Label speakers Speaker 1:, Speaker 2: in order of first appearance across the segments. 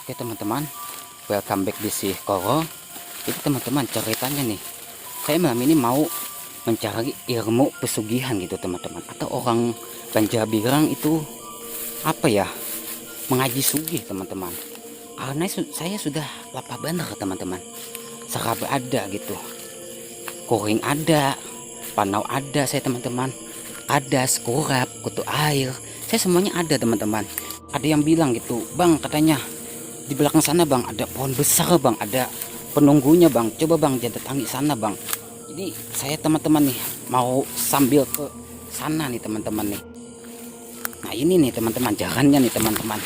Speaker 1: Oke teman-teman, welcome back di si Koro. Jadi teman-teman, ceritanya nih, saya malam ini mau mencari ilmu pesugihan gitu teman-teman. Atau orang Banjarbilang itu apa ya, mengaji sugih teman-teman. Karena saya sudah lapar benar teman-teman. Serabe ada gitu, kuring ada, panau ada saya teman-teman. Ada sekurap, kutu air, saya semuanya ada teman-teman. Ada yang bilang gitu, bang katanya di belakang sana bang ada pohon besar bang, ada penunggunya bang, coba bang datangi sana bang. Jadi saya teman-teman nih mau sambil ke sana nih teman-teman nih. Nah ini nih teman-teman jalannya nih teman-teman,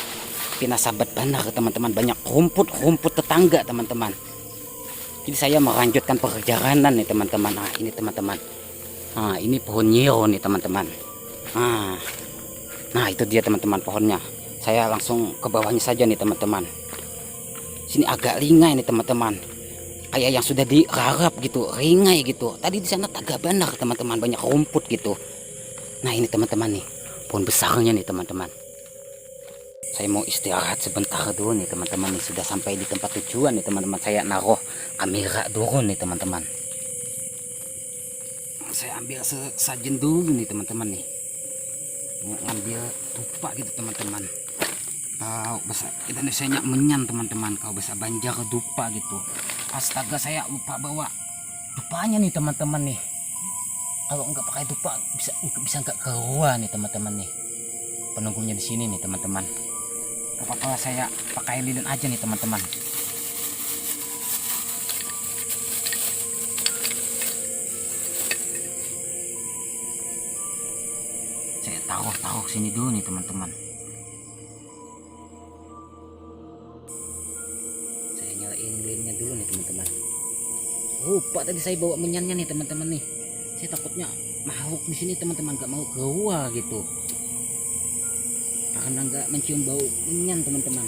Speaker 1: pina sabat benar teman-teman, banyak rumput tetangga teman-teman. Jadi saya melanjutkan perjalanan nih teman-teman. Nah ini teman-teman, nah ini pohon nyiro nih teman-teman. Nah itu dia teman-teman pohonnya. Saya langsung ke bawahnya saja nih teman-teman. Sini agak ringai nih teman-teman, kayak yang sudah dirarap gitu, ringai gitu. Tadi di sana agak benar teman-teman, banyak rumput gitu. Nah ini teman-teman nih, pohon besarnya nih teman-teman. Saya mau istirahat sebentar dulu nih teman-teman nih. Sudah sampai di tempat tujuan nih teman-teman. Saya naruh kamera dulu nih teman-teman. Saya ambil sesajen dulu nih teman-teman nih. Mau ambil tupak gitu teman-teman. Kalau bahasa Indonesianya menyan teman-teman, kalau bahasa Banjar dupa gitu. Astaga, saya lupa bawa dupanya nih teman-teman nih. Kalau nggak pakai dupa bisa nggak keluar nih teman-teman nih. Penunggunya di sini nih teman-teman. Apa-apa saya pakai lilin aja nih teman-teman. Saya taruh sini dulu nih teman-teman. Lilinnya dulu nih teman-teman. Lupa tadi saya bawa menyannya nih teman-teman nih. Saya takutnya makhluk di sini teman-teman nggak mau keluar gitu, karena nggak mencium bau menyan teman-teman.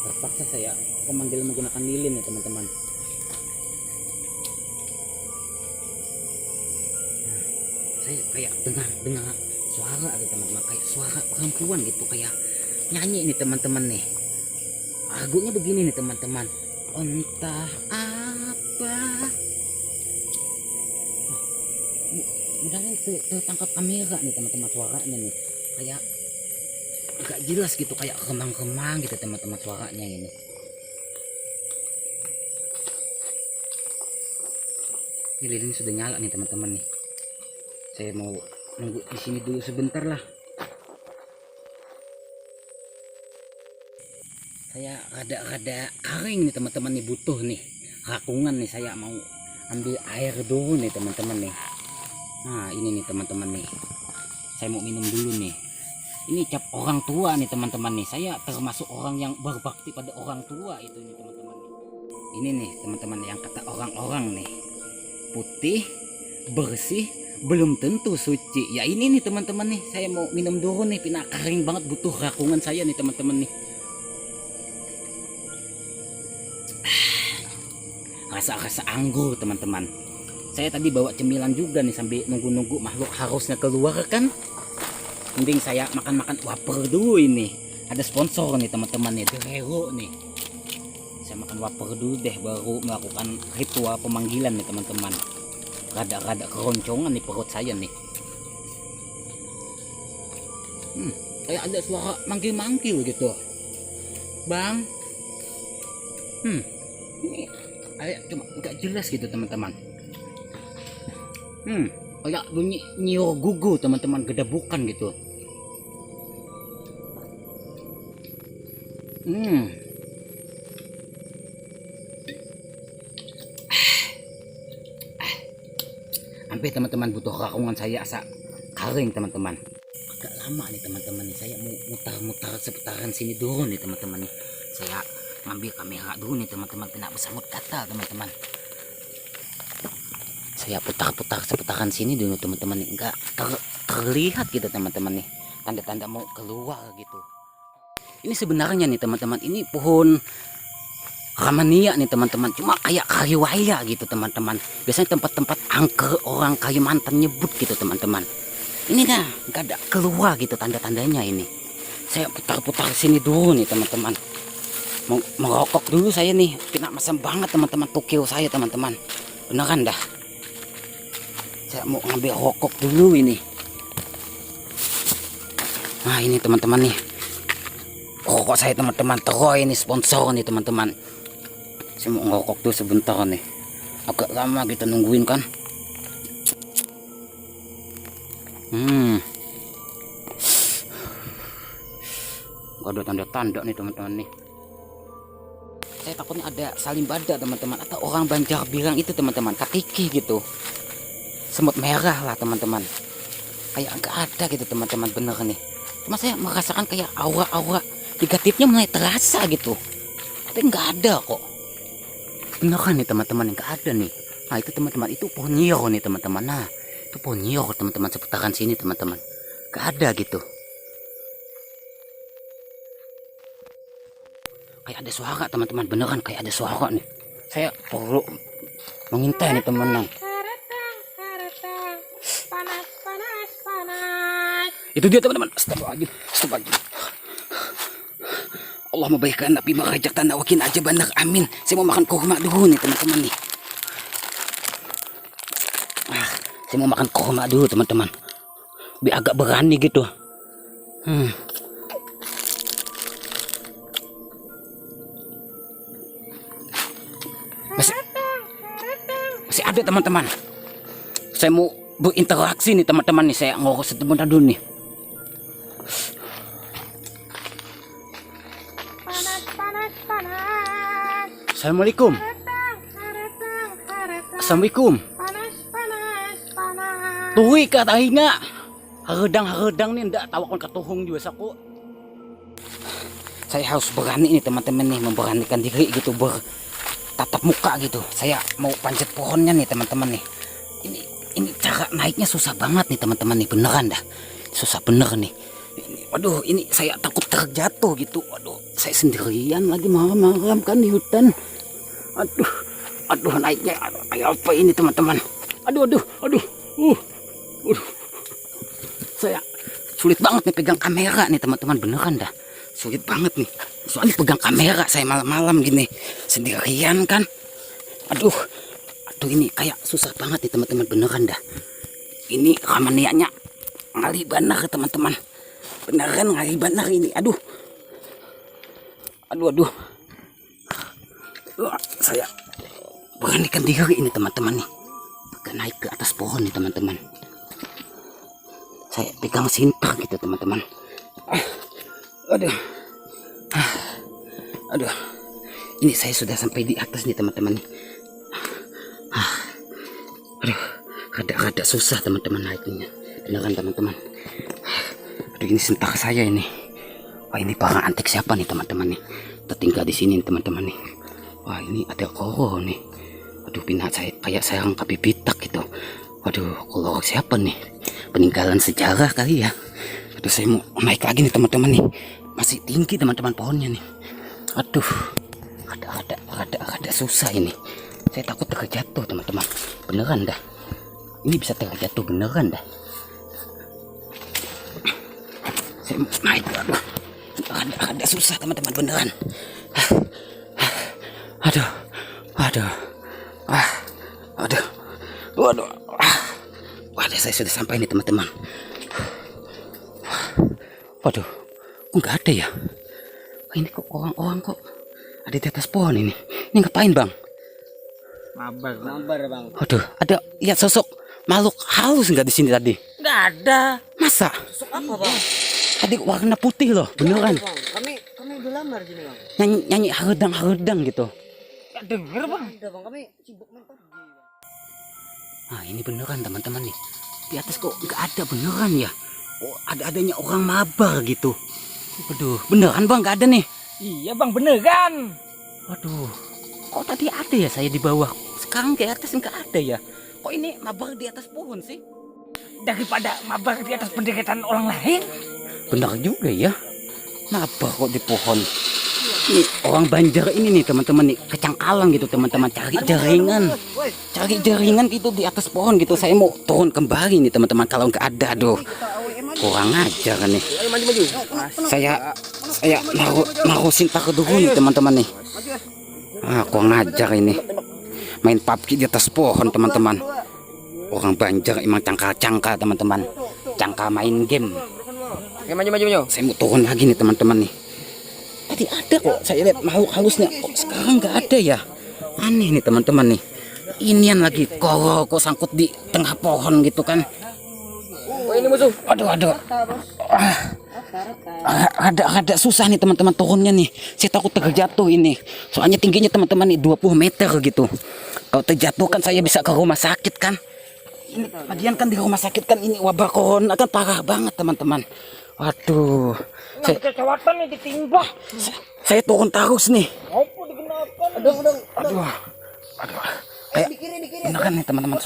Speaker 1: Terpaksa saya memanggil menggunakan lilin ya teman-teman. Nah, saya kayak dengar suara gitu teman-teman, kayak suara perempuan gitu, kayak nyanyi nih teman-teman nih. Lagunya begini nih teman-teman. Entah apa. Mudah-mudahan tertangkap kamera nih teman-teman, suaranya nih kayak agak jelas gitu, kayak remang-remang gitu teman-teman suaranya ini. Ini lilin sudah nyala nih teman-teman nih. Saya mau nunggu di sini dulu sebentar lah. Saya rada kering nih teman-teman nih, butuh nih rakungan nih. Saya mau ambil air dulu nih teman-teman nih. Nah ini nih teman-teman nih, saya mau minum dulu nih. Ini cap orang tua nih teman-teman nih. Saya termasuk orang yang berbakti pada orang tua itu nih teman-teman nih. Ini nih teman-teman yang kata orang-orang nih, putih bersih belum tentu suci. Ya ini nih teman-teman nih, saya mau minum dulu nih, pina kering banget, butuh rakungan saya nih teman-teman nih. Rasa-rasa anggur teman-teman. Saya tadi bawa cemilan juga nih sambil nunggu-nunggu makhluk harusnya keluar kan. Mending saya makan-makan wafer dulu ini. Ada sponsor nih teman-teman nih, Derero nih. Saya makan wafer dulu deh, baru melakukan ritual pemanggilan nih teman-teman. Rada-rada keroncongan nih perut saya nih. Kayak ada suara manggil-manggil gitu, bang. Ini kayak cuma nggak jelas gitu teman-teman. Kayak bunyi nyio gugu teman-teman, gedabukan gitu. Sampai teman-teman butuh rakungan saya asa kering teman-teman. Agak lama nih teman-teman nih, saya mau mutar-mutar seputaran sini dulu nih teman-teman nih. Saya ngambil kamera dulu nih teman-teman, kena besamut gatal teman-teman. Saya putar-putar seputaran sini dulu teman-teman nih, enggak terlihat gitu teman-teman nih, tanda-tanda mau keluar gitu. Ini sebenarnya nih teman-teman, ini pohon ramania nih teman-teman, cuma kayak kayu waya gitu teman-teman. Biasanya tempat-tempat angker orang Kalimantan nyebut gitu teman-teman. Ini dah nggak ada keluar gitu tanda-tandanya ini. Saya putar-putar sini dulu nih teman-teman. Mau merokok dulu saya nih. Kena masam banget teman-teman tukil saya teman-teman. Beneran dah. Saya mau ngambil rokok dulu ini. Nah ini teman-teman nih. Rokok saya teman-teman. Troy ini sponsor nih teman-teman. Saya mau ngerokok dulu sebentar nih. Agak lama kita nungguin kan. Ada tanda-tanda nih teman-teman nih. Saya takutnya ada salimbada teman-teman, atau orang Banjar bilang itu teman-teman, katiki gitu, semut merah lah teman-teman. Kayak enggak ada gitu teman-teman, bener nih. Cuma saya merasakan kayak aura-aura negatifnya mulai terasa gitu, tapi enggak ada kok. Beneran nih teman-teman, enggak ada nih. Nah itu teman-teman, itu pohon nyior nih teman-teman. Nah itu pohon nyior teman-teman, seputaran sini teman-teman, enggak ada gitu. Kayak ada suara teman-teman, beneran kayak ada suara nih. Saya perlu mengintai nih teman-teman.
Speaker 2: Panas, panas, panas.
Speaker 1: Itu dia teman-teman. Astagfirullahaladzim, astagfirullahaladzim. Allah memberikan Nabi merajak tanah wakin aja benar, amin. Saya mau makan kurma dulu nih teman-teman nih. Saya mau makan kurma dulu teman-teman, biar agak berani gitu. Masih ada teman-teman. Saya mau berinteraksi nih teman-teman nih. Saya ngurus sebentar dulu nih.
Speaker 2: Panas, panas, panas.
Speaker 1: Assalamualaikum. Assalamualaikum.
Speaker 2: Panas, panas, panas.
Speaker 1: Tuhi kata hinga. Haredang nih ndak tawakan katuhung juga saku. Saya harus berani nih teman-teman nih, memberanikan diri gitu, bertatap muka gitu. Saya mau panjat pohonnya nih teman-teman nih. Ini cara naiknya susah banget nih teman-teman nih, beneran dah. Susah bener nih. Waduh, ini saya takut terjatuh gitu. Waduh, saya sendirian lagi malam-malam kan di hutan. Aduh naiknya kayak apa ini teman-teman. Aduh. Saya sulit banget nih pegang kamera nih teman-teman, beneran dah. Sulit banget nih. Soalnya pegang kamera saya malam-malam gini sendirian kan. Aduh ini kayak susah banget nih teman-teman, beneran dah. Ini ramanianya ngali banar teman-teman. Beneran ngali banar ini. Aduh. Saya beranikan diri ini teman-teman nih. Agak naik ke atas pohon nih teman-teman. Saya pegang sinter gitu teman-teman. Aduh. Ini saya sudah sampai di atas nih teman-teman nih. Aduh, rada susah teman-teman naiknya. Beneran teman-teman. Aduh, ini sentak saya ini. Wah, ini barang antik siapa nih teman-teman nih? Tertinggal di sini teman-teman nih. Wah, ini ada koro nih. Aduh, pindah saya kayak saya angkat bibitak gitu. Waduh, koro siapa nih? Peninggalan sejarah kali ya. Aduh, saya mau naik lagi nih teman-teman nih. Masih tinggi teman-teman pohonnya nih. Aduh, rada susah ini. Saya takut terjatuh teman-teman, beneran dah. Ini bisa terjatuh beneran dah. Saya mau naik, aduh, rada susah teman-teman, beneran. Aduh. Waduh, saya sudah sampai nih teman-teman. Waduh, kok nggak ada ya? Ini kok orang-orang kok ada di atas pohon ini. Ini ngapain bang?
Speaker 3: Mabar bang.
Speaker 1: Waduh, ada lihat sosok makhluk halus nggak di sini tadi?
Speaker 3: Nggak ada.
Speaker 1: Masa?
Speaker 3: Sosok apa bang?
Speaker 1: Tadi warna putih loh, beneran.
Speaker 3: Bang. Kami udah lama di sini bang.
Speaker 1: Nyanyi haredang gitu.
Speaker 3: Nggak denger bang. Ada bang, kami sibuk main PUBG.
Speaker 1: Ah ini beneran teman-teman nih. Di atas kok nggak ada beneran ya? Oh adanya orang mabar gitu. Waduh, beneran bang nggak ada nih?
Speaker 3: Iya bang, beneran.
Speaker 1: Waduh, kok tadi ada ya saya di bawah? Sekarang ke atas nggak ada ya? Kok ini mabar di atas pohon sih?
Speaker 3: Daripada mabar di atas pendekatan orang lain.
Speaker 1: Benar juga ya, mabar kok di pohon. Ini orang Banjar ini nih teman-teman nih, kecangkalan gitu teman-teman, cari jaringan gitu di atas pohon gitu. Saya mau turun kembali nih teman-teman, kalau nggak ada, aduh kurang ajar nih. Saya naruh Sinta ke dulu nih teman-teman nih. Kurang ajar ini. Main PUBG di atas pohon teman-teman. Orang Banjar emang cangka-cangka teman-teman. Cangka main game.
Speaker 3: Maju.
Speaker 1: Saya mau turun lagi nih teman-teman nih. Tadi ada kok, saya lihat makhluk halusnya. Kok sekarang nggak ada ya? Aneh nih teman-teman nih. Inian lagi kok sangkut di tengah pohon gitu kan.
Speaker 3: Oh, ini musuh.
Speaker 1: Aduh. Ada susah nih teman-teman turunnya nih. Saya takut terjatuh ini. Soalnya tingginya teman-teman nih 20 meter gitu. Kalau terjatuh kan saya bisa ke rumah sakit kan. Ini bagian kan di rumah sakit kan ini wabah corona kan parah banget teman-teman. Waduh.
Speaker 3: Kecewatan nih ditimbah.
Speaker 1: Saya turun terus nih.
Speaker 3: Apa digenapkan?
Speaker 1: Aduh. Beneran nih teman-teman.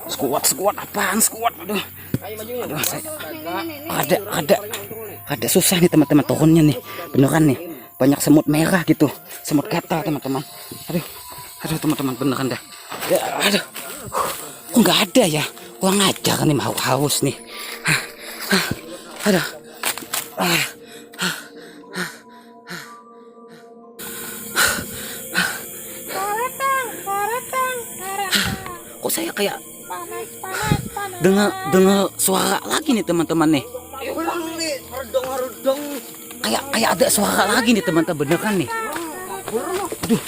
Speaker 1: Squat apaan squat? Aduh. Aduh, ada susah nih teman-teman turunnya nih. Beneran nih. Banyak semut merah gitu. Semut gatal teman-teman. Aduh teman-teman beneran dah. Aduh. Kok nggak ada ya? Kurang ajar nih mau haus nih. Aduh. Kok saya kayak dengar suara lagi nih teman-teman nih. Kayak ada suara lagi nih teman-teman, beneran nih. Aduh.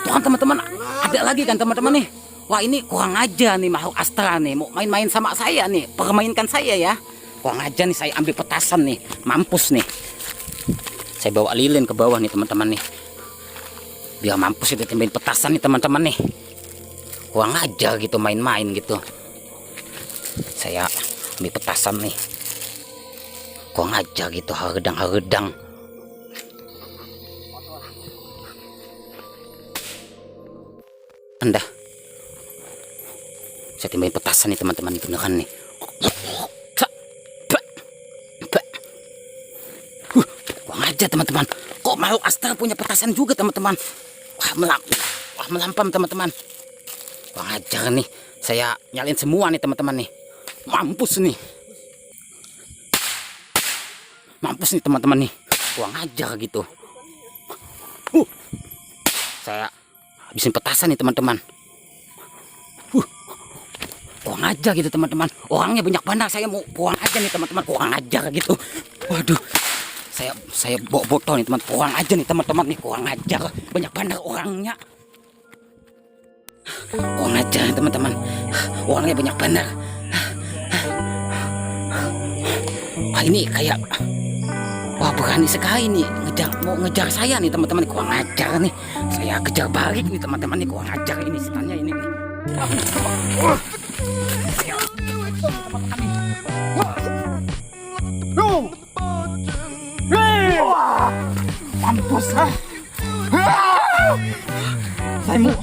Speaker 1: Tuh kan teman-teman, ada lagi kan teman-teman nih. Wah ini kurang aja nih makhluk astral nih, mau main-main sama saya nih, permainkan saya ya. Kurang aja nih, saya ambil petasan nih, mampus nih. Saya bawa lilin ke bawah nih teman-teman nih. Biar mampus itu tembakin petasan nih teman-teman nih. Kurang ajar gitu main-main gitu. Saya ambil petasan nih. Kurang ajar gitu, haredang. Anda. Saya timbahin petasan nih teman-teman, beneran nih. Kurang ajar teman-teman. Kok makhluk astral punya petasan juga teman-teman. Wah melampam teman-teman. Kurang ajar nih. Saya nyalain semua nih teman-teman nih. Mampus nih teman-teman nih. Kurang ajar gitu. Saya habisin petasan nih teman-teman. Kurang ajar gitu teman-teman. Orangnya banyak banget. Saya mau buang aja nih teman-teman. Kurang ajar gitu. Waduh. Saya bawa botol nih teman. Kurang aja nih teman-teman nih. Kurang ajar. Banyak banget orangnya. Kurang ajar nih teman-teman. Orangnya banyak banget. Wah ini kayak, wah berani sekali nih mau ngejar saya nih teman-teman. Kurang ajar nih. Saya kejar balik nih teman-teman nih. Kurang ajar ini setannya ini nih. Mampus lah. Saya mau